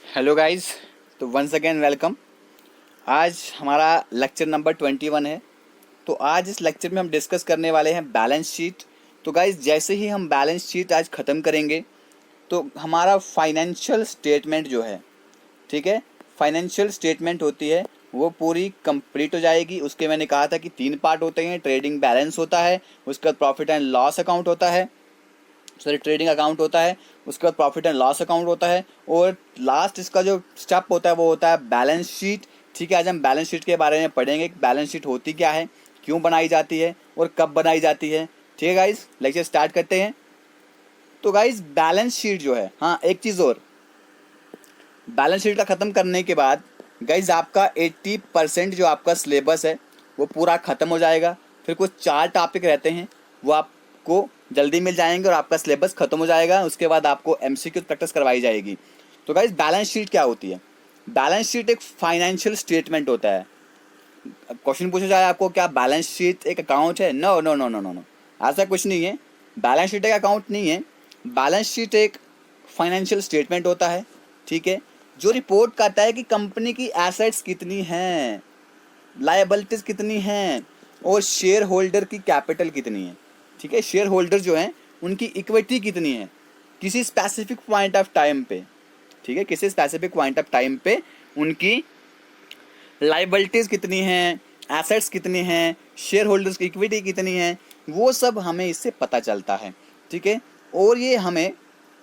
Hello guys. तो once again welcome. आज हमारा लेक्चर नंबर 21 है। तो आज इस लेक्चर में हम डिस्कस करने वाले हैं बैलेंस शीट। तो गाइस जैसे ही हम बैलेंस शीट आज ख़त्म करेंगे तो हमारा फाइनेंशियल स्टेटमेंट जो है, ठीक है, फाइनेंशियल स्टेटमेंट होती है वो पूरी कंप्लीट हो जाएगी। उसके मैंने कहा था कि 3 पार्ट होते हैं। ट्रेडिंग बैलेंस होता है, उसके बाद प्रॉफिट एंड लॉस अकाउंट होता है, सॉरी ट्रेडिंग अकाउंट होता है, उसके बाद प्रॉफिट एंड लॉस अकाउंट होता है, और लास्ट इसका जो स्टेप होता है वो होता है बैलेंस शीट। ठीक है, आज हम बैलेंस शीट के बारे में पढ़ेंगे कि बैलेंस शीट होती क्या है, क्यों बनाई जाती है और कब बनाई जाती है। ठीक है गाइस, लेक्चर स्टार्ट करते हैं। तो गाइस बैलेंस शीट जो है, हाँ एक चीज़ और, बैलेंस शीट का ख़त्म करने के बाद गाइज आपका 80% जो आपका सिलेबस है वो पूरा ख़त्म हो जाएगा। फिर कुछ 4 टॉपिक रहते हैं वो आपको जल्दी मिल जाएंगे और आपका सिलेबस ख़त्म हो जाएगा। उसके बाद आपको एमसीक्यू प्रैक्टिस करवाई जाएगी। तो गाइज बैलेंस शीट क्या होती है? बैलेंस शीट एक फाइनेंशियल स्टेटमेंट होता है। क्वेश्चन पूछा जाए आपको, क्या बैलेंस शीट एक अकाउंट है? No no no no no no, ऐसा कुछ नहीं है। बैलेंस शीट एक अकाउंट नहीं है। बैलेंस शीट एक फाइनेंशियल स्टेटमेंट होता है, ठीक है, जो रिपोर्ट करता है कि कंपनी की एसेट्स कितनी हैं, लायबिलिटीज कितनी हैं और शेयर होल्डर की कैपिटल कितनी है। ठीक है, शेयर होल्डर जो हैं उनकी इक्विटी कितनी है किसी स्पेसिफिक पॉइंट ऑफ टाइम पे। ठीक है, किसी स्पेसिफिक पॉइंट ऑफ टाइम पे उनकी लाइबिलिटीज़ कितनी हैं, एसेट्स कितनी हैं, शेयर होल्डर्स की इक्विटी कितनी है, वो सब हमें इससे पता चलता है। ठीक है, और ये हमें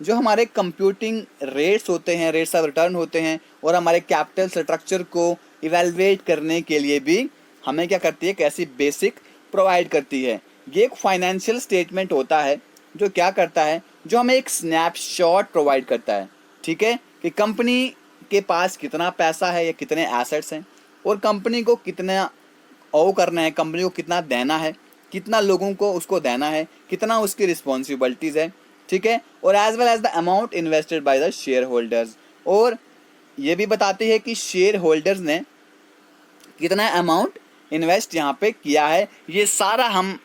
जो हमारे कंप्यूटिंग रेट्स होते हैं, रेट्स ऑफ रिटर्न होते हैं, और हमारे कैपिटल स्ट्रक्चर को इवेलुएट करने के लिए भी हमें क्या करती है, कैसी बेसिक प्रोवाइड करती है। ये एक फाइनेंशियल स्टेटमेंट होता है जो क्या करता है, जो हमें एक स्नैपशॉट प्रोवाइड करता है। ठीक है, कि कंपनी के पास कितना पैसा है या कितने एसेट्स हैं, और कंपनी को कितना ओव करना है, कंपनी को कितना देना है, कितना लोगों को उसको देना है, कितना उसकी रिस्पॉन्सिबिलिटीज़ है। ठीक है, और as well as the amount invested by the shareholders, और ये भी बताती है कि शेयर होल्डर्स ने कितना अमाउंट इन्वेस्ट यहाँ पे किया है। ये सारा हम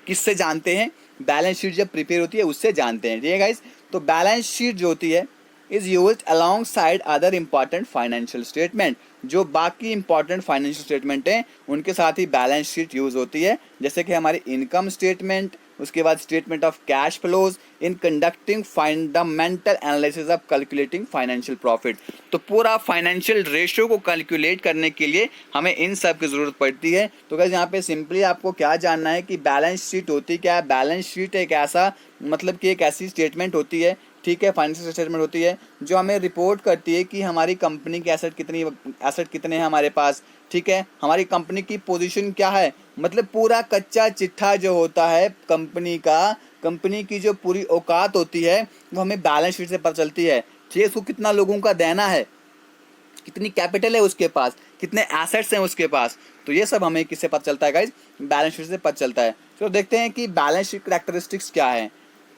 किससे जानते हैं? बैलेंस शीट जब प्रिपेयर होती है उससे जानते हैं। ठीक है गाइस, तो बैलेंस शीट जो होती है is used along side other important financial statement. जो बाकी इंपॉर्टेंट फाइनेंशियल स्टेटमेंट हैं उनके साथ ही बैलेंस शीट यूज होती है, जैसे कि हमारी इनकम स्टेटमेंट, उसके बाद statement of cash flows in conducting fundamental analysis of calculating financial profit. तो पूरा फाइनेंशियल रेशियो को कैलकुलेट करने के लिए हमें इन सब की ज़रूरत पड़ती है। तो गाइस यहाँ पे सिंपली आपको क्या जानना है कि बैलेंस शीट होती क्या है। बैलेंस शीट एक ऐसा, मतलब कि एक ऐसी स्टेटमेंट होती है, ठीक है, फाइनेंशियल स्टेटमेंट होती है जो हमें रिपोर्ट करती है कि हमारी कंपनी के एसेट कितने हैं हमारे पास। ठीक है, हमारी कंपनी की पोजीशन क्या है, मतलब पूरा कच्चा चिट्ठा जो होता है कंपनी का, कंपनी की जो पूरी औकात होती है वो हमें बैलेंस शीट से पता चलती है। ठीक है, उसको कितना लोगों का देना है, कितनी कैपिटल है उसके पास, कितने एसेट्स हैं उसके पास। तो ये सब हमें किससे पता चलता है गाइज? बैलेंस शीट से पता चलता है। तो देखते हैं कि बैलेंस शीट कैरेक्टरिस्टिक्स क्या है।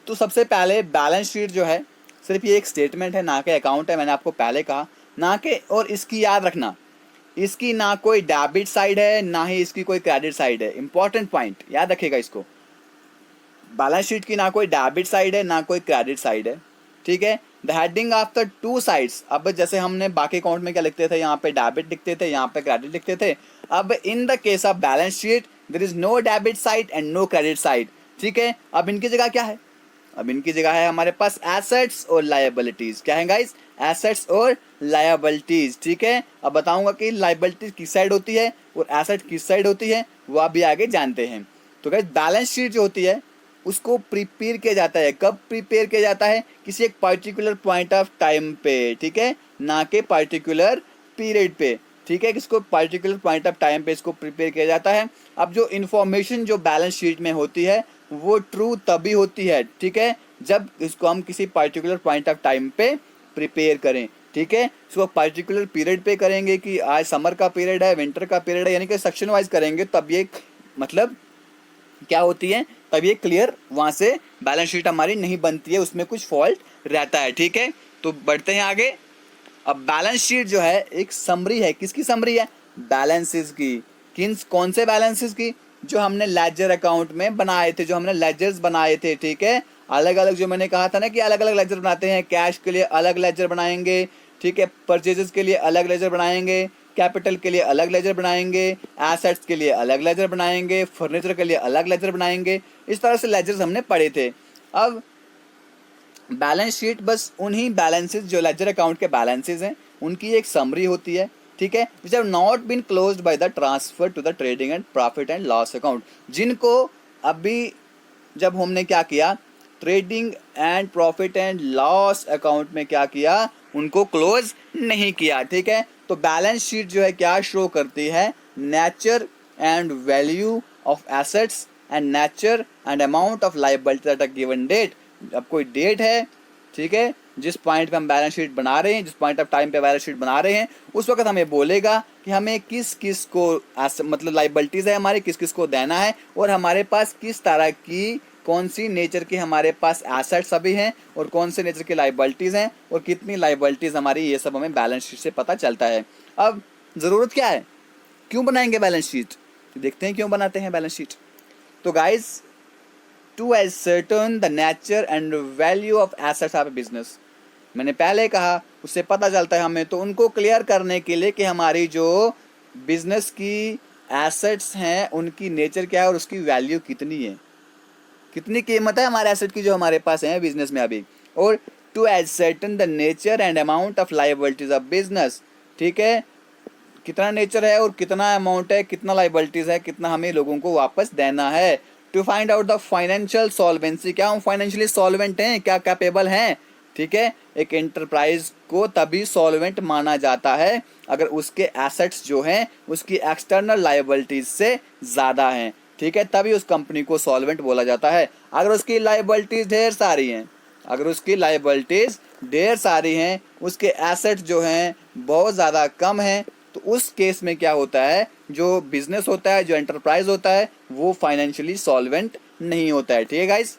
तो सबसे पहले बैलेंस शीट जो है सिर्फ ये एक स्टेटमेंट है, ना कि अकाउंट है। मैंने आपको पहले कहा ना कि, और इसकी याद रखना, इसकी ना कोई डेबिट साइड है ना ही इसकी कोई क्रेडिट साइड है। इंपॉर्टेंट पॉइंट याद रखिएगा इसको, बैलेंस शीट की ना कोई डेबिट साइड है ना कोई क्रेडिट साइड है। ठीक है, the heading of the two sides, अब जैसे हमने बाकी अकाउंट में क्या लिखते थे, यहाँ पे डेबिट लिखते थे, यहाँ पे क्रेडिट लिखते थे। अब in the case of balance sheet there is no debit side and no credit side. ठीक है, अब इनकी जगह क्या है? अब इनकी जगह है हमारे पास एसेट्स और लायबिलिटीज। क्या है गाइस? एसेट्स और लायबिलिटीज। ठीक है, अब बताऊंगा कि लायबिलिटीज किस साइड होती है और एसेट किस साइड होती है, वो आप भी आगे जानते हैं। तो गाइस बैलेंस शीट जो होती है उसको प्रिपेयर किया जाता है। कब प्रिपेयर किया जाता है? किसी एक पर्टिकुलर पॉइंट ऑफ टाइम पे, ठीक है, ना कि पर्टिकुलर पीरियड पे। ठीक है, किसको पर्टिकुलर पॉइंट ऑफ टाइम पे इसको प्रिपेयर किया जाता है। अब जो इन्फॉर्मेशन जो बैलेंस शीट में होती है वो ट्रू तभी होती है, ठीक है, जब इसको हम किसी पर्टिकुलर पॉइंट ऑफ टाइम पे प्रिपेयर करें। ठीक है, इसको पर्टिकुलर पीरियड पे करेंगे कि आज समर का पीरियड है, विंटर का पीरियड है, यानी कि सेक्शन वाइज करेंगे, तब ये मतलब क्या होती है, तब ये क्लियर वहाँ से बैलेंस शीट हमारी नहीं बनती है, उसमें कुछ फॉल्ट रहता है। ठीक है, तो बढ़ते हैं आगे। अब बैलेंस शीट जो है एक समरी है। किसकी समरी है? बैलेंसेस की। कौन से बैलेंसेस की? जो हमने लेजर अकाउंट में बनाए थे, जो हमने लेजर्स बनाए थे। ठीक है, अलग अलग, जो मैंने कहा था ना कि अलग अलग लेजर बनाते हैं, कैश के लिए अलग लेजर बनाएंगे, ठीक है, परचेजेस के लिए अलग लेजर बनाएंगे, कैपिटल के लिए अलग लेजर बनाएंगे, एसेट्स के लिए अलग लेजर बनाएंगे, फर्नीचर के लिए अलग लेजर बनाएंगे। इस तरह से लेजर्स हमने पढ़े थे। अब बैलेंस शीट बस उन्हीं बैलेंसेस जो लेजर अकाउंट के बैलेंसेस हैं उनकी एक समरी होती है, ठीक है, which have not been closed by the transfer to the trading and profit and loss account, जिनको अभी जब हमने क्या किया, trading and profit and loss account में क्या किया, उनको क्लोज नहीं किया, ठीक है। तो बैलेंस शीट जो है क्या शो करती है, nature and value of assets and nature and amount of liability at a given date. अब कोई डेट है, ठीक है, जिस पॉइंट पे हम बैलेंस शीट बना रहे हैं, जिस पॉइंट ऑफ टाइम पे बैलेंस शीट बना रहे हैं, उस वक्त हमें बोलेगा कि हमें किस किस को मतलब लायबिलिटीज है हमारी, किस किस को देना है, और हमारे पास किस तरह की कौन सी नेचर की हमारे पास एसेट्स अभी हैं और कौन से नेचर की लायबिलिटीज हैं और कितनी लायबिलिटीज हमारी, ये सब हमें बैलेंस शीट से पता चलता है। अब ज़रूरत क्या है, क्यों बनाएंगे बैलेंस शीट, देखते हैं क्यों बनाते हैं बैलेंस शीट। तो guys, to ascertain the nature and value of assets of a business, मैंने पहले कहा उससे पता चलता है हमें, तो उनको क्लियर करने के लिए कि हमारी जो बिजनेस की एसेट्स हैं उनकी नेचर क्या है और उसकी वैल्यू कितनी है, कितनी कीमत है हमारे एसेट की जो हमारे पास है बिजनेस में अभी, और to ascertain the nature and amount of liabilities of business, ठीक है, कितना नेचर है और कितना अमाउंट है, कितना लायबिलिटीज है, कितना हमें लोगों को वापस देना है। To find out the financial solvency, क्या हम फाइनेंशियली सॉल्वेंट हैं, क्या कैपेबल हैं, ठीक है। एक एंटरप्राइज को तभी सॉल्वेंट माना जाता है अगर उसके एसेट्स जो हैं उसकी एक्सटर्नल लायबिलिटीज से ज़्यादा हैं, ठीक है, तभी उस कंपनी को सॉल्वेंट बोला जाता है। अगर उसकी लायबिलिटीज ढेर सारी हैं, अगर उसकी लायबिलिटीज ढेर सारी हैं, उसके एसेट्स जो हैं बहुत ज़्यादा कम हैं, तो उस केस में क्या होता है, जो बिजनेस होता है, जो एंटरप्राइज होता है, वो फाइनेंशियली सॉल्वेंट नहीं होता है, ठीक है गाइस।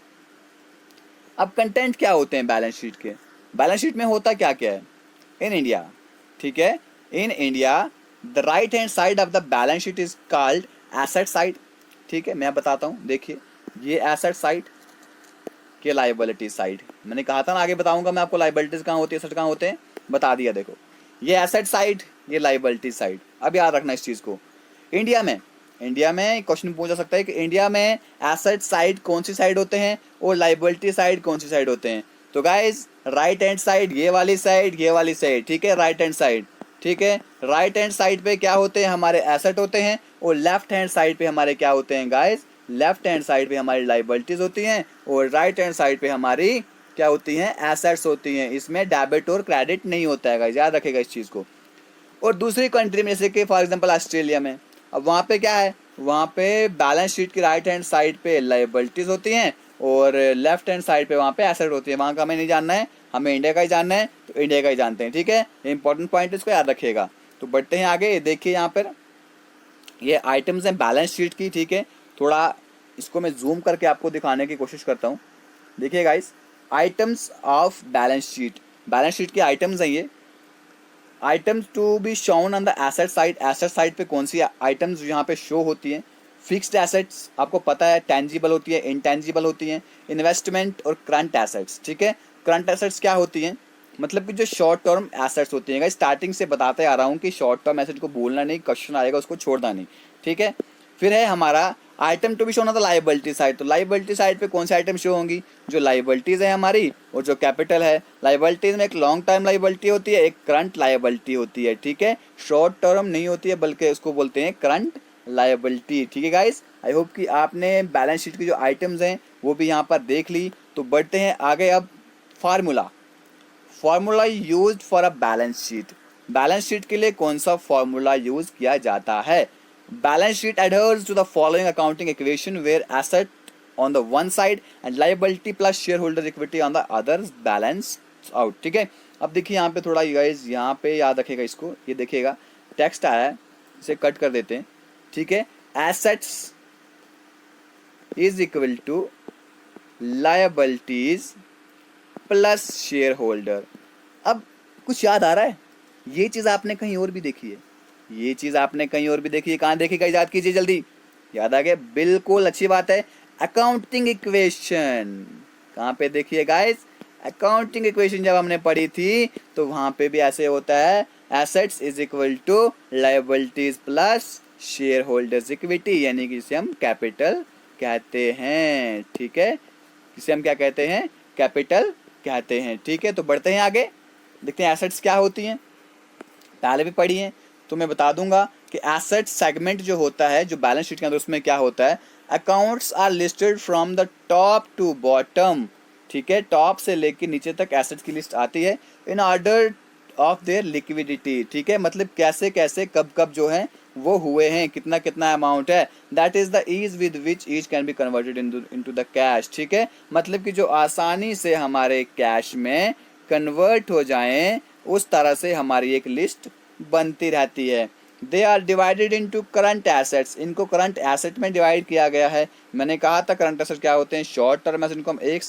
अब कंटेंट क्या होते हैं बैलेंस शीट के, बैलेंस शीट में होता क्या क्या है इन इंडिया, ठीक है, in India the right hand side of the balance sheet is called asset side, ठीक है, मैं बताता हूँ, देखिए ये एसेट साइड के लायबिलिटी साइड, मैंने कहा था ना आगे बताऊंगा मैं आपको लायबिलिटीज कहाँ होती है, एसेट कहाँ होते हैं, बता दिया। देखो ये एसेट साइड, ये लायबिलिटी साइड। अब याद रखना इस चीज़ को, इंडिया में क्वेश्चन पूछा सकता है कि इंडिया में एसेट साइड कौन सी साइड होते हैं और लायबिलिटी साइड कौन सी साइड होते हैं। तो गाइज राइट हैंड साइड ये वाली साइड, ये वाली साइड, ठीक है, राइट हैंड साइड, ठीक है, राइट हैंड साइड पे क्या होते हैं, हमारे एसेट होते हैं, और लेफ्ट हैंड साइड पे हमारे क्या होते हैं गाइज, लेफ्ट हैंड साइड पे हमारी लायबिलिटीज होती हैं और राइट हैंड साइड पे हमारी क्या होती हैं, एसेट्स होती हैं। इसमें डेबिट और क्रेडिट नहीं होता है गाइज, याद रखेगा इस चीज़ को। और दूसरी कंट्री में जैसे कि फॉर एग्जांपल ऑस्ट्रेलिया में, अब वहाँ पे क्या है, वहाँ पे बैलेंस शीट की राइट हैंड साइड पे लायबिलिटीज होती हैं और लेफ्ट हैंड साइड पे वहाँ पे एसेट होती है। वहाँ का हमें नहीं जानना है, हमें इंडिया का ही जानना है, तो इंडिया का ही जानते हैं, ठीक है, इंपॉर्टेंट पॉइंट इसको याद रखिएगा। तो बढ़ते हैं आगे, देखिए यहाँ पर ये आइटम्स हैं बैलेंस शीट की, ठीक है, थोड़ा इसको मैं जूम करके आपको दिखाने की कोशिश करता हूँ। देखिए guys, items of balance sheet के आइटम्स हैं ये, items to be shown on the asset side पे कौन सी आइटम्स यहाँ पे शो होती हैं। फिक्स्ड एसेट्स आपको पता है, टेंजिबल होती है, इंटेंजिबल होती हैं, इन्वेस्टमेंट और करंट एसेट्स, ठीक है। करंट एसेट्स क्या होती हैं, मतलब कि जो शॉर्ट टर्म एसेट्स होती हैं, स्टार्टिंग से बताते आ रहा हूँ कि शॉर्ट टर्म एसेट को भूलना नहीं, क्वेश्चन आएगा उसको छोड़ना नहीं, ठीक है। फिर है हमारा item to be shown on the liability side, तो लायबिलिटी साइड पे कौन से आइटम शो होंगी, जो लायबिलिटीज है हमारी और जो कैपिटल है। लायबिलिटीज में एक लॉन्ग टर्म लायबिलिटी होती है, एक करंट लायबिलिटी होती है, ठीक है, शॉर्ट टर्म नहीं होती है बल्कि उसको बोलते हैं करंट लायबिलिटी, ठीक है गाइस। आई होप कि आपने बैलेंस शीट की जो आइटम्स हैं वो भी यहाँ पर देख ली। तो बढ़ते हैं आगे। अब formula used for a balance sheet के लिए कौन सा फार्मूला यूज किया जाता है। Balance sheet adheres to the following accounting equation where asset on the one side and liability plus shareholder equity on the other balanced out, ठीक है। अब देखिए यहाँ पे थोड़ा गाइस, यहाँ पे याद रखेगा इसको, ये देखिएगा टेक्स्ट आया है, इसे कट कर देते हैं, ठीक है। Assets is equal to liabilities plus share holder. अब कुछ याद आ रहा है, ये चीज़ आपने कहीं और भी देखी है, ये चीज़ आपने कहीं और भी देखी है, कहाँ देखी, याद कीजिए जल्दी, याद आ गया, बिल्कुल अच्छी बात है। अकाउंटिंग इक्वेशन कहाँ पे देखिए गाइस, अकाउंटिंग इक्वेशन जब हमने पढ़ी थी तो वहाँ पे भी ऐसे होता है, assets is equal to liabilities plus shareholders equity, यानी कि इसे हम कैपिटल कहते हैं। ठीक है, इसे हम क्या कहते हैं, कैपिटल कहते हैं। ठीक है, तो बढ़ते हैं आगे, देखते हैं एसेट्स क्या होती हैं, पहले भी पढ़ी हैं तो मैं बता दूंगा कि एसेट सेगमेंट जो होता है जो बैलेंस शीट के अंदर, उसमें क्या होता है, accounts are listed from the top to bottom. ठीक है, टॉप से लेकर नीचे तक एसेट्स की लिस्ट आती है in order of their liquidity. ठीक है, मतलब कैसे कैसे कब कब जो है वो हुए हैं, कितना कितना अमाउंट है, that is the ease with which each can be converted into the cash. ठीक है, मतलब कि जो आसानी से हमारे कैश में कन्वर्ट हो जाएं, उस तरह से हमारी एक लिस्ट बनती रहती है। They are divided into current assets, इनको करंट एसेट में डिवाइड किया गया है। मैंने कहा था करंट एसेट क्या होते हैं, शॉर्ट टर्म एसेट, इनको हम एक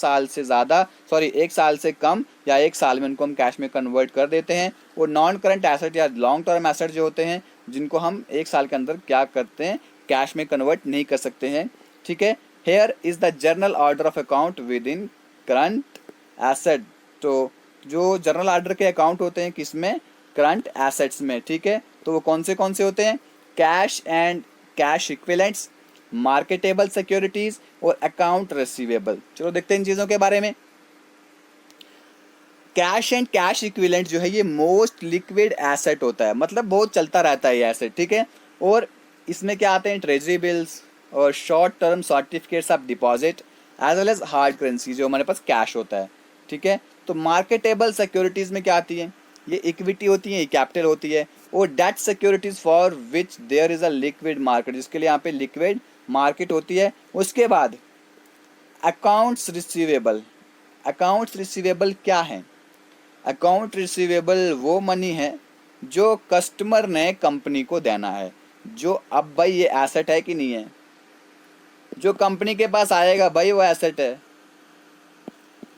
साल से कम या एक साल में इनको हम कैश में कन्वर्ट कर देते हैं। और नॉन करंट एसेट या लॉन्ग टर्म एसेट जो होते हैं, जिनको हम एक साल के अंदर क्या करते हैं, कैश में कन्वर्ट नहीं कर सकते हैं। ठीक है, here is the journal order of account with in current asset. तो जो जर्नल ऑर्डर के अकाउंट होते हैं किसमें, करंट एसेट्स में। ठीक है, तो वो कौन से होते हैं, cash and cash equivalents, marketable securities और अकाउंट रिसीवेबल। चलो देखते हैं इन चीजों के बारे में। कैश एंड कैश इक्विवेलेंट जो है ये मोस्ट लिक्विड एसेट होता है, मतलब बहुत चलता रहता है ये एसेट। ठीक है, और इसमें क्या आते हैं, ट्रेजरी बिल्स और short term certificates of deposit as well as hard currency जो हमारे पास कैश होता है। ठीक है, तो मार्केटेबल सिक्योरिटीज में क्या आती है, ये इक्विटी होती है, ये कैपिटल होती है, और debt securities for which there is a liquid market, जिसके लिए यहाँ पे लिक्विड मार्केट होती है। उसके बाद अकाउंट्स रिसीवेबल। अकाउंट्स रिसीवेबल क्या है, अकाउंट रिसीवेबल वो मनी है जो कस्टमर ने कंपनी को देना है। जो अब भाई ये एसेट है कि नहीं है, जो कंपनी के पास आएगा भाई वो एसेट है,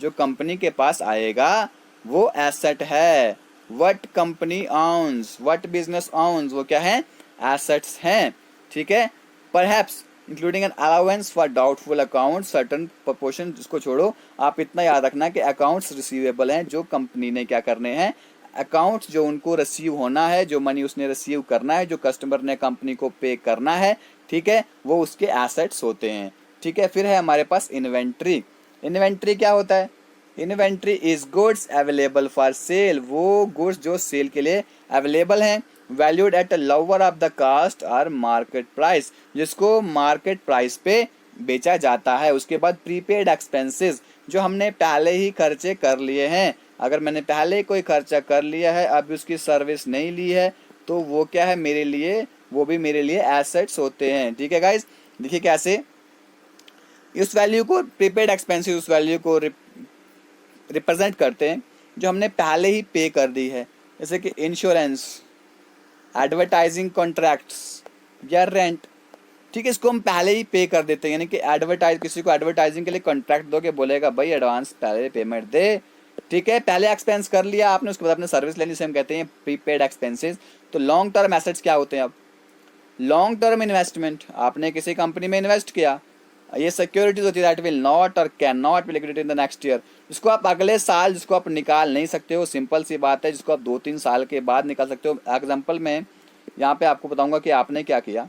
जो कंपनी के पास आएगा वो एसेट है। What company owns, what business owns, वो क्या है, एसेट्स हैं। ठीक है, perhaps including an allowance for doubtful account certain proportion, जिसको छोड़ो, आप इतना याद रखना कि अकाउंट्स रिसीवेबल हैं जो कंपनी ने क्या करने हैं, अकाउंट्स जो उनको रिसीव होना है, जो मनी उसने रिसीव करना है, जो कस्टमर ने कंपनी को पे करना है। ठीक है, वो उसके एसेट्स होते हैं। ठीक है, फिर है हमारे पास इन्वेंट्री। इन्वेंट्री क्या होता है, inventory is goods available for sale, वो गुड्स जो सेल के लिए अवेलेबल हैं, valued at a lower of the cost और मार्केट प्राइस, जिसको मार्केट प्राइस पे बेचा जाता है। उसके बाद प्रीपेड एक्सपेंसेस, जो हमने पहले ही खर्चे कर लिए हैं, अगर मैंने पहले कोई खर्चा कर लिया है अब उसकी सर्विस नहीं ली है तो वो क्या है मेरे लिए, वो भी मेरे लिए एसेट्स होते हैं। ठीक है गाइज, देखिए कैसे इस वैल्यू को, प्रीपेड एक्सपेंसेस उस वैल्यू को रिप्रेजेंट करते हैं जो हमने पहले ही पे कर दी है, जैसे कि इंश्योरेंस, एडवर्टाइजिंग कॉन्ट्रैक्ट्स या रेंट। ठीक है, इसको हम पहले ही पे कर देते हैं, यानी कि किसी को एडवर्टाइजिंग के लिए कॉन्ट्रैक्ट दोगे, बोलेगा भाई एडवांस पहले पेमेंट दे। ठीक है, पहले एक्सपेंस कर लिया आपने, उसके बाद अपने सर्विस लेने से हम कहते हैं प्रीपेड एक्सपेंसेस। तो लॉन्ग टर्म एसेट्स क्या होते हैं, अब लॉन्ग टर्म इन्वेस्टमेंट, आपने किसी कंपनी में इन्वेस्ट किया, ये सिक्योरिटीज होती है दैट विल नॉट और can not be liquidated in the next year, जिसको आप अगले साल, जिसको आप निकाल नहीं सकते हो, सिंपल सी बात है, जिसको आप 2-3 साल के बाद निकाल सकते हो। एग्जांपल में यहाँ पे आपको बताऊंगा कि आपने क्या किया,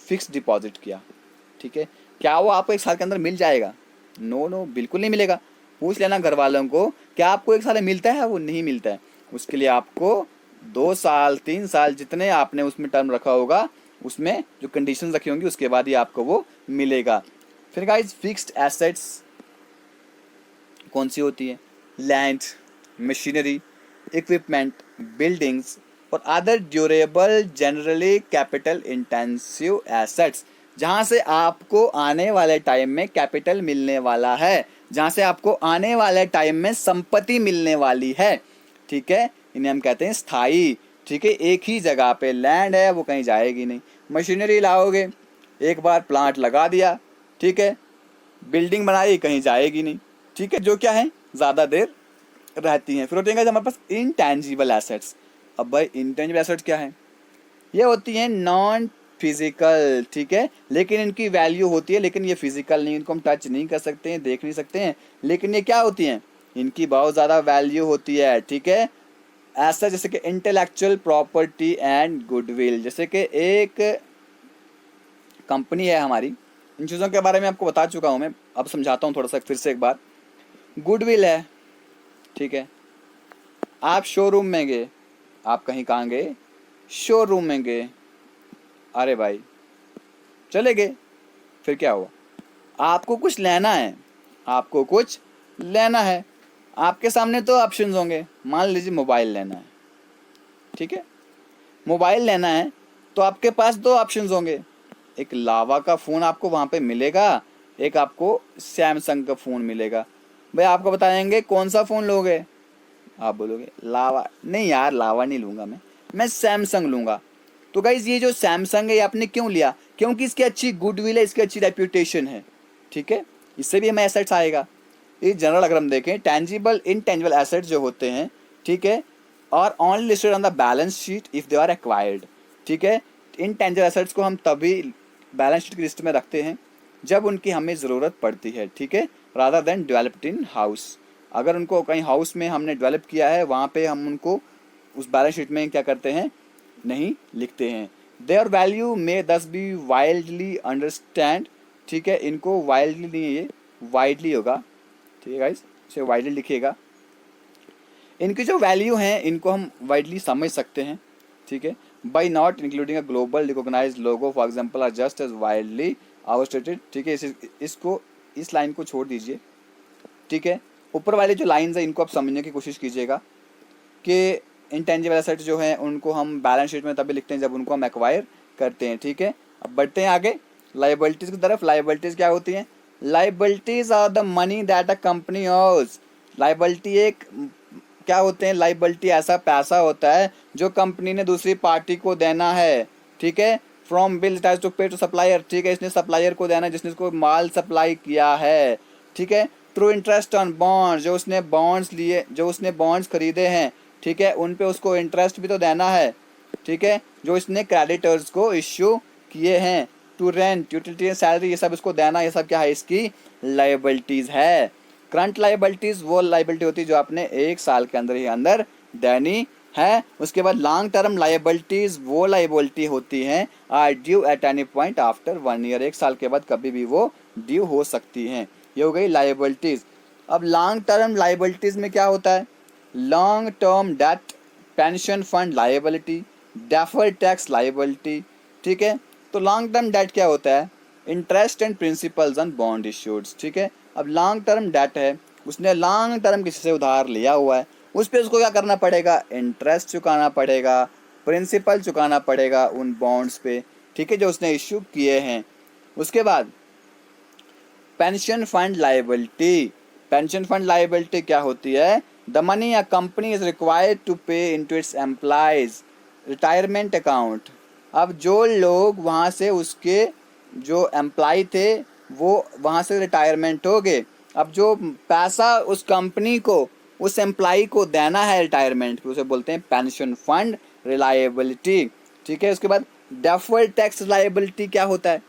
फिक्स डिपॉजिट किया। ठीक है, क्या वो आपको एक साल के अंदर मिल जाएगा, नो बिल्कुल नहीं मिलेगा। पूछ लेना घर वालों को, क्या आपको एक साल में मिलता है, वो नहीं मिलता है। उसके लिए आपको 2 साल 3 साल जितने आपने उसमें टर्म रखा होगा, उसमें जो कंडीशन रखी होंगी, उसके बाद ही आपको वो मिलेगा। फिर गाइज फिक्स्ड एसेट्स कौन सी होती है, लैंड, मशीनरी, इक्विपमेंट, बिल्डिंग्स और other durable generally capital intensive assets, जहाँ से आपको आने वाले टाइम में कैपिटल मिलने वाला है, जहाँ से आपको आने वाले टाइम में संपत्ति मिलने वाली है। ठीक है, इन्हें हम कहते हैं स्थायी। ठीक है, एक ही जगह पे लैंड है, वो कहीं जाएगी नहीं। मशीनरी लाओगे, एक बार प्लांट लगा दिया, ठीक है, बिल्डिंग बनाई, कहीं जाएगी नहीं। ठीक है, जो क्या है ज़्यादा देर रहती हैं। फिर होते हैं हमारे पास इनटैंजिबल एसेट्स। अब भाई इनटैंजिबल एसेट्स क्या है, ये होती हैं नॉन फिजिकल। ठीक है, लेकिन इनकी वैल्यू होती है, लेकिन ये फिजिकल नहीं, इनको हम टच नहीं कर सकते हैं, देख नहीं सकते हैं, लेकिन ये क्या होती हैं, इनकी बहुत ज़्यादा वैल्यू होती है, ठीक है। ऐसा जैसे कि इंटेलेक्चुअल प्रॉपर्टी एंड गुडविल, जैसे कि एक कंपनी है हमारी, इन चीज़ों के बारे में आपको बता चुका हूँ मैं, अब समझाता हूँ थोड़ा सा फिर से एक बार। गुडविल है, ठीक है। आप शोरूम में गए, आप कहीं कहाँ गए, शोरूम में गए, अरे भाई चले गए, फिर क्या हुआ, आपको कुछ लेना है, आपको कुछ लेना है, आपके सामने तो ऑप्शंस होंगे, मान लीजिए मोबाइल लेना है, ठीक है। मोबाइल लेना है तो आपके पास दो ऑप्शंस होंगे, एक लावा का फ़ोन आपको वहाँ पे मिलेगा, एक आपको सैमसंग का फ़ोन मिलेगा। भाई आपको बताएंगे कौन सा फ़ोन लोगे, आप बोलोगे लावा, नहीं यार लावा नहीं लूँगा मैं सैमसंग लूँगा। तो गाइज़ ये जो सैमसंग है ये आपने क्यों लिया, क्योंकि इसकी अच्छी गुडविल है, इसकी अच्छी रेप्यूटेशन है, ठीक है। इससे भी हमें एसेट्स आएगा। ये जनरल अगर हम देखें, टेंजिबल इनटेंजिबल एसेट्स जो होते हैं, ठीक है, और only listed on the balance sheet if they are acquired, ठीक है। इनटेंजिबल एसेट्स को हम तभी बैलेंस शीट की लिस्ट में रखते हैं जब उनकी हमें ज़रूरत पड़ती है, ठीक है, rather than developed in house. अगर उनको कहीं हाउस में हमने डेवलप किया है, वहाँ पे हम उनको उस बैलेंस शीट में क्या करते हैं, नहीं लिखते हैं। देयर वैल्यू मे दस बी वाइल्डली अंडरस्टैंड, ठीक है, इनको वाइल्डली नहीं है, ये वाइडली होगा, ठीक है गाइस, इसे वाइडली लिखिएगा। इनकी जो वैल्यू हैं इनको हम वाइडली समझ सकते हैं, ठीक है। By not including a global recognised logo for example or just as widely outstated, ठीक है। इसको इस लाइन को छोड़ दीजिए, ठीक है। ऊपर वाले जो लाइंस है इनको आप समझने की कोशिश कीजिएगा कि इंटेंजिबल एसेट्स जो हैं उनको हम बैलेंस शीट में तभी लिखते हैं जब उनको हम एक्वायर करते हैं, ठीक है। अब बढ़ते हैं आगे लाइबिलिटीज़ की तरफ। लाइबिलिटीज़ क्या होती हैं, liabilities are the money that a company owes. Liability एक क्या होते हैं, लाइबिलिटी ऐसा पैसा होता है जो कंपनी ने दूसरी पार्टी को देना है, ठीक है। फ्रॉम बिल टैक्स टू पे टू सप्लायर, ठीक है, इसने सप्लायर को देना है जिसने इसको माल सप्लाई किया है, ठीक है। थ्रू इंटरेस्ट ऑन बॉन्ड्स, जो उसने बॉन्ड्स लिए, जो उसने बॉन्ड्स खरीदे हैं, ठीक है, उन पे उसको इंटरेस्ट भी तो देना है, ठीक है, जो इसने क्रेडिटर्स को इश्यू किए हैं। टू रेंट, यूटिलिटी, सैलरी, ये सब इसको देना, ये सब क्या है, इसकी लाइबिलिटीज़ है। करंट लाइबिलिटीज़ वो लाइबिलिटी होती है जो आपने एक साल के अंदर ही अंदर देनी है। उसके बाद लॉन्ग टर्म लाइबिलिटीज़ वो लाइबिलिटी होती हैं are due at any point after 1 year, एक साल के बाद कभी भी वो ड्यू हो सकती हैं। ये हो गई लाइबिलिटीज़। अब लॉन्ग टर्म लाइबिलिटीज़ में क्या होता है, long term debt, pension fund liability, deferred tax liability, ठीक है। तो लॉन्ग टर्म डेट क्या होता है, interest and principals on bond issueds, ठीक है। अब लॉन्ग टर्म डेट है, उसने लॉन्ग टर्म किसी से उधार लिया हुआ है, उस पर उसको क्या करना पड़ेगा, इंटरेस्ट चुकाना पड़ेगा, प्रिंसिपल चुकाना पड़ेगा उन बॉन्ड्स पे, ठीक है, जो उसने इश्यू किए हैं। उसके बाद pension fund liability. Pension fund liability क्या होती है, the money a company is required to pay into its employees retirement account. अब जो लोग वहाँ से, उसके जो एम्प्लॉय थे वो वहाँ से रिटायरमेंट हो गए, अब जो पैसा उस कंपनी को उस एम्प्लॉय को देना है रिटायरमेंट पे, उसे बोलते हैं पेंशन फंड रिलायबिलिटी, ठीक है। उसके बाद डेफर्ड टैक्स लायबिलिटी क्या होता है,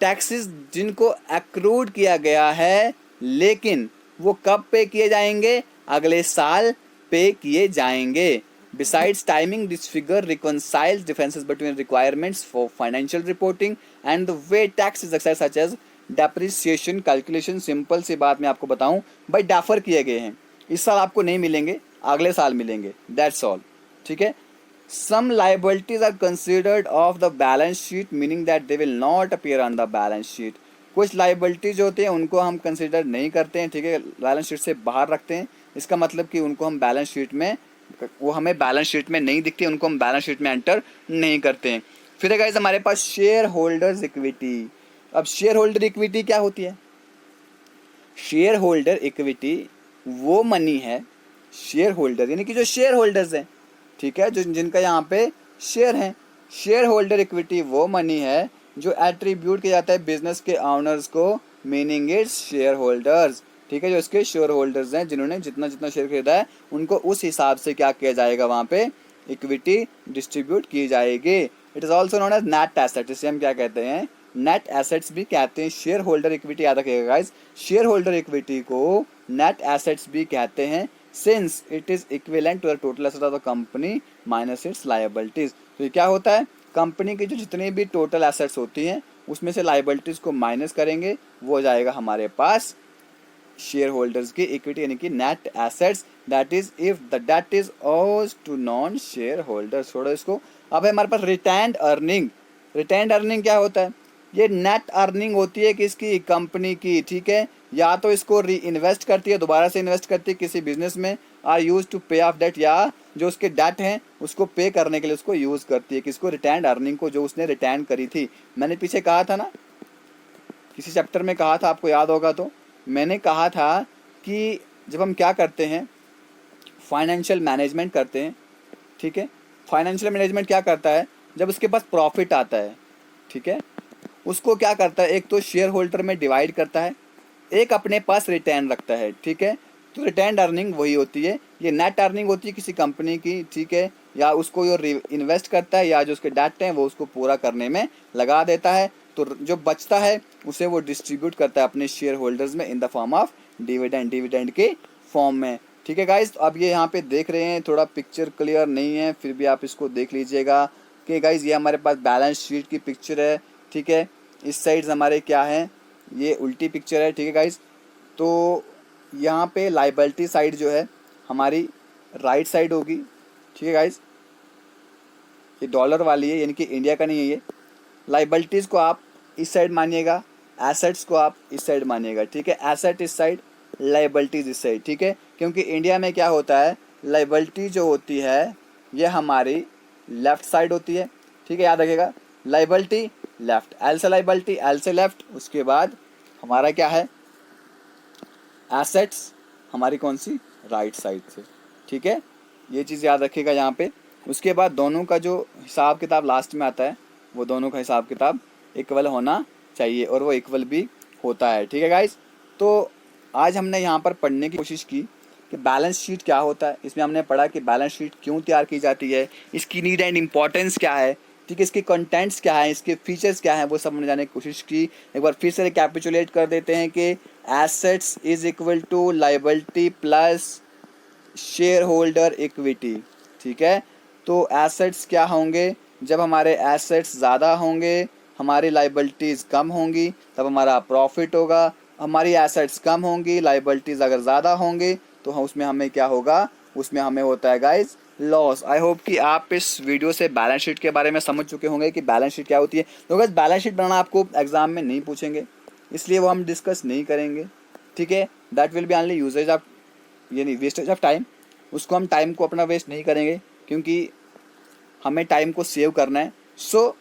टैक्सेस जिनको एक्रूड किया गया है लेकिन वो कब पे किए जाएंगे, अगले साल पे किए जाएंगे। Besides timing, this figure reconciles differences between requirements for financial reporting and the way tax is excise such as depreciation calculation. Simple सी बात मैं आपको बताऊं, भाई डेफर किए गए हैं, इस साल आपको नहीं मिलेंगे, अगले साल मिलेंगे, दैट्स ऑल, ठीक है। Some liabilities are considered off the balance sheet, meaning that they will not appear on the balance sheet. कुछ liabilities होते हैं उनको हम कंसिडर नहीं करते हैं, ठीक है, बैलेंस शीट से बाहर रखते हैं। इसका मतलब कि उनको हम बैलेंस शीट में, वो हमें बैलेंस शीट में नहीं दिखती, उनको हम बैलेंस शीट में एंटर नहीं करते हैं। फिर है गाइस हमारे पास शेयर होल्डर्स इक्विटी। अब शेयर होल्डर इक्विटी क्या होती है, शेयर होल्डर इक्विटी वो मनी है, शेयर होल्डर यानी कि जो शेयर होल्डर्स हैं, ठीक है, जो जिनका यहाँ पे शेयर है। शेयर होल्डर इक्विटी वो मनी है जो एट्रीब्यूट किया जाता है बिजनेस के ऑनर्स को, मीनिंग इट्स शेयर होल्डर्स, ठीक है, जो इसके शेयर होल्डर्स हैं जिन्होंने जितना जितना शेयर खरीदा है उनको उस हिसाब से क्या किया जाएगा, वहाँ पे इक्विटी डिस्ट्रीब्यूट की जाएगी। It is also known as net asset, इसे हम क्या कहते हैं, नेट एसेट्स भी कहते हैं। शेयर होल्डर इक्विटी याद रखिएगा गाइस, शेयर होल्डर इक्विटी को नेट एसेट्स भी कहते हैं, since it is equivalent to the total asset of the company minus its liabilities. तो ये क्या होता है, कंपनी की जो जितनी भी टोटल एसेट्स होती हैं उसमें से लायबिलिटीज को माइनस करेंगे, वो हो जाएगा हमारे पास शेयर होल्डर्स की इक्विटी यानी कि net assets, that is if the debt is owes to non share holders. छोड़ो इसको। अब है हमारे पास रिटेन्ड अर्निंग। रिटेन्ड अर्निंग क्या होता है, ये नेट अर्निंग होती है किसकी, कंपनी की, ठीक है। या तो इसको री इन्वेस्ट करती है, दोबारा से इन्वेस्ट करती है किसी बिजनेस में, आर यूज टू पे ऑफ डेट, या जो उसके डेट हैं उसको पे करने के लिए उसको यूज़ करती है, किसको, रिटेन्ड अर्निंग को, जो उसने रिटर्न करी थी। मैंने पीछे कहा था ना, किसी चैप्टर में कहा था, आपको याद होगा तो मैंने कहा था कि जब हम क्या करते हैं, फाइनेंशियल मैनेजमेंट करते हैं, ठीक है। फाइनेंशियल मैनेजमेंट क्या करता है, जब उसके पास प्रॉफिट आता है, ठीक है, उसको क्या करता है, एक तो शेयर होल्डर में डिवाइड करता है, एक अपने पास रिटर्न रखता है, ठीक है। तो रिटर्न अर्निंग वही होती है, ये नेट अर्निंग होती है किसी कंपनी की, ठीक है। या उसको जो इन्वेस्ट करता है या जो उसके डेट हैं वो उसको पूरा करने में लगा देता है, तो जो बचता है उसे वो डिस्ट्रीब्यूट करता है अपने शेयर होल्डर्स में in the form of dividend, dividend के फॉर्म में, ठीक है गाइज। अब ये यहाँ पे देख रहे हैं, थोड़ा पिक्चर क्लियर नहीं है, फिर भी आप इसको देख लीजिएगा कि गाइज ये हमारे पास बैलेंस शीट की पिक्चर है, ठीक है। इस साइड हमारे क्या है, ये उल्टी पिक्चर है, ठीक है गाइज। तो यहाँ पे लाइबिलिटी साइड जो है हमारी राइट साइड होगी, ठीक है गाइज। ये डॉलर वाली है यानी कि इंडिया का नहीं है ये। लाइबिलिटीज़ को आप इस साइड मानिएगा, एसेट्स को आप इस साइड मानिएगा, ठीक है। एसेट इस साइड, लाइबिलिटीज़ इस साइड, ठीक है। क्योंकि इंडिया में क्या होता है, लाइबिलिटी जो होती है ये हमारी लेफ़्ट साइड होती है, ठीक है, याद रखिएगा। लाइबिलिटी लेफ़्ट, एल से लाइबिलिटी, एल से लेफ़्ट, उसके बाद हमारा क्या है, एसेट्स हमारी कौन सी, राइट साइड से, ठीक है। ये चीज़ याद रखिएगा यहाँ पे। उसके बाद दोनों का जो हिसाब किताब लास्ट में आता है, वो दोनों का हिसाब किताब इक्वल होना चाहिए, और वो इक्वल भी होता है, ठीक है गाइज। तो आज हमने यहाँ पर पढ़ने की कोशिश की कि बैलेंस शीट क्या होता है। इसमें हमने पढ़ा कि बैलेंस शीट क्यों तैयार की जाती है, इसकी नीड एंड इम्पॉर्टेंस क्या है, ठीक है, इसके कंटेंट्स क्या है, इसके फीचर्स क्या हैं, वो सब हमने जानने की कोशिश की। एक बार फिर से रिकैपिचुलेट कर देते हैं कि assets is equal to liability plus share holder equity, ठीक है। तो एसेट्स क्या होंगे, जब हमारे एसेट्स ज़्यादा होंगे, हमारी लाइबिलिटीज़ कम होंगी, तब हमारा प्रॉफिट होगा। हमारी एसेट्स कम होंगी, लाइबिलिटीज़ अगर ज़्यादा होंगे तो उसमें हमें क्या होगा, उसमें हमें होता है गाइज लॉस। आई होप कि आप इस वीडियो से बैलेंस शीट के बारे में समझ चुके होंगे कि बैलेंस शीट क्या होती है। तो गाइज बैलेंस शीट बनाना आपको एग्जाम में नहीं पूछेंगे, इसलिए वो हम डिस्कस नहीं करेंगे, ठीक है। That will be only usages of, यानी वेस्टेज ऑफ टाइम। उसको हम टाइम को अपना वेस्ट नहीं करेंगे क्योंकि हमें टाइम को सेव करना है। सो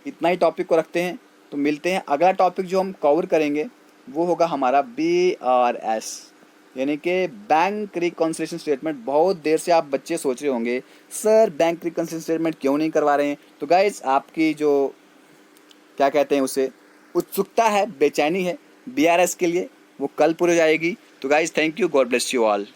इतना ही टॉपिक को रखते हैं, तो मिलते हैं। अगला टॉपिक जो हम कवर करेंगे वो होगा हमारा BRS, यानी कि बैंक रिकॉन्सिलिएशन स्टेटमेंट। बहुत देर से आप बच्चे सोच रहे होंगे सर बैंक रिकॉन्सिलिएशन स्टेटमेंट क्यों नहीं करवा रहे हैं। तो गाइज आपकी जो क्या कहते हैं उसे उत्सुकता है, बेचैनी है BRS के लिए, वो कल पूरी हो जाएगी। तो guys thank you, God bless you all.